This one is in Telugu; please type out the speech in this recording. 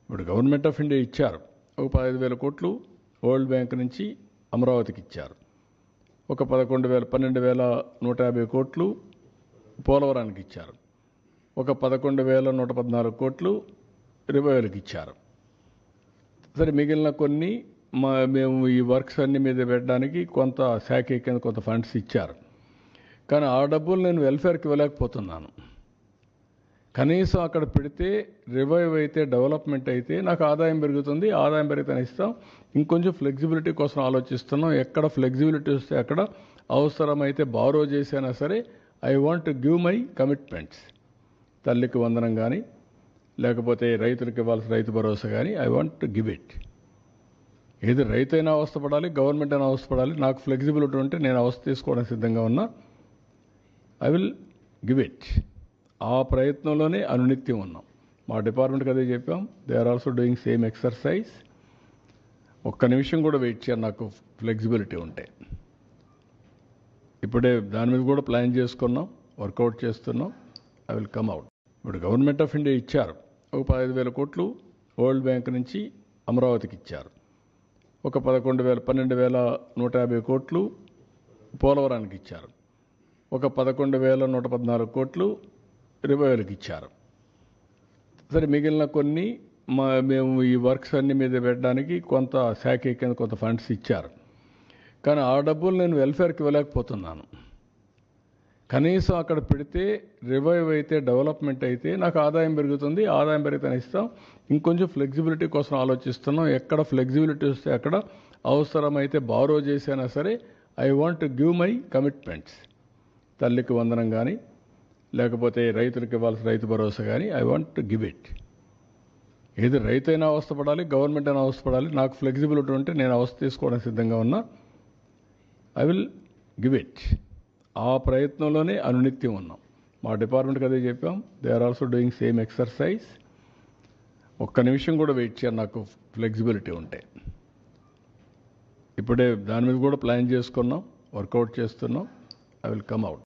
ఇప్పుడు గవర్నమెంట్ ఆఫ్ ఇండియా ఇచ్చారు. ఒక 15,000 కోట్లు వరల్డ్ బ్యాంక్ నుంచి అమరావతికి ఇచ్చారు. ఒక 12,150 కోట్లు పోలవరానికి ఇచ్చారు. ఒక 11,114 కోట్లు రివైవల్కి ఇచ్చారు. సరే, మిగిలిన కొన్ని మేము ఈ వర్క్స్ అన్ని మీద పెట్టడానికి కొంత శాఖ కింద కొంత ఫండ్స్ ఇచ్చారు. కానీ ఆ డబ్బులు నేను వెల్ఫేర్కి ఇవ్వలేకపోతున్నాను. కనీసం అక్కడ పెడితే రివైవ్ అయితే, డెవలప్మెంట్ అయితే నాకు ఆదాయం పెరుగుతుంది. ఆదాయం పెరిగితే ఇస్తాం. ఇంకొంచెం ఫ్లెక్సిబిలిటీ కోసం ఆలోచిస్తున్నాం. ఎక్కడ ఫ్లెక్సిబిలిటీ వస్తే అక్కడ అవసరమైతే బారో చేసైనా సరే I want to give my commitments. తల్లికి వందనం కానీ, లేకపోతే రైతులకు ఇవ్వాల్సిన రైతు భరోసా కానీ I want to give it. ఏది రైతైనా అవస్థపడాలి, గవర్నమెంట్ అయినా అవస్థపడాలి. నాకు ఫ్లెక్సిబిలిటీ ఉంటే నేను అవస్థ తీసుకోవడానికి సిద్ధంగా ఉన్నా. I will give it. ఆ ప్రయత్నంలోనే అనునిత్యం ఉన్నాం. మా డిపార్ట్మెంట్కి అదే చెప్పాం. They are also doing same exercise. ఒక్క నిమిషం కూడా వెయిట్ చేయాలి నాకు ఫ్లెక్సిబిలిటీ ఉంటే. ఇప్పుడే దాని మీద కూడా ప్లాన్ చేసుకున్నాం, వర్కౌట్ చేస్తున్నాం. I will come out. ఇప్పుడు గవర్నమెంట్ ఆఫ్ ఇండియా ఇచ్చారు. ఒక 15,000 కోట్లు వరల్డ్ బ్యాంక్ నుంచి అమరావతికి ఇచ్చారు. ఒక 12,150 కోట్లు పోలవరానికి ఇచ్చారు. ఒక 11,114 కోట్లు రివైవల్కి ఇచ్చారు. సరే, మిగిలిన కొన్ని మేము ఈ వర్క్స్ అన్ని మీద పెట్టడానికి కొంత శాఖ కింద కొంత ఫండ్స్ ఇచ్చారు. కానీ ఆ డబ్బులు నేను వెల్ఫేర్కి ఇవ్వలేకపోతున్నాను. కనీసం అక్కడ పెడితే రివైవ్ అయితే, డెవలప్మెంట్ అయితే నాకు ఆదాయం పెరుగుతుంది. ఆదాయం పెరిగితే ఇస్తాం. ఇంకొంచెం ఫ్లెక్సిబిలిటీ కోసం ఆలోచిస్తున్నాం. ఎక్కడ ఫ్లెక్సిబిలిటీ వస్తే అక్కడ అవసరమైతే బారో చేసైనా సరే I want to give my commitments. తల్లికి వందనం కానీ, లేకపోతే రైతులకు ఇవ్వాల్సిన రైతు భరోసా కానీ I want to give it. ఏది రైతైనా అవస్థపడాలి, గవర్నమెంట్ అయినా అవస్థపడాలి. నాకు ఫ్లెక్సిబిలిటీ ఉంటే నేను అవస్థ తీసుకోవడానికి సిద్ధంగా ఉన్నా. I will give it. ఆ ప్రయత్నంలోనే అనునిత్యం ఉన్నాం. మా డిపార్ట్మెంట్కి అదే చెప్పాం. They are also doing same exercise. ఒక్క నిమిషం కూడా వెయిట్ చేయాలి నాకు ఫ్లెక్సిబిలిటీ ఉంటే. ఇప్పుడే దాని మీద కూడా ప్లాన్ చేసుకున్నాం, వర్కౌట్ చేస్తున్నాం. I will come out.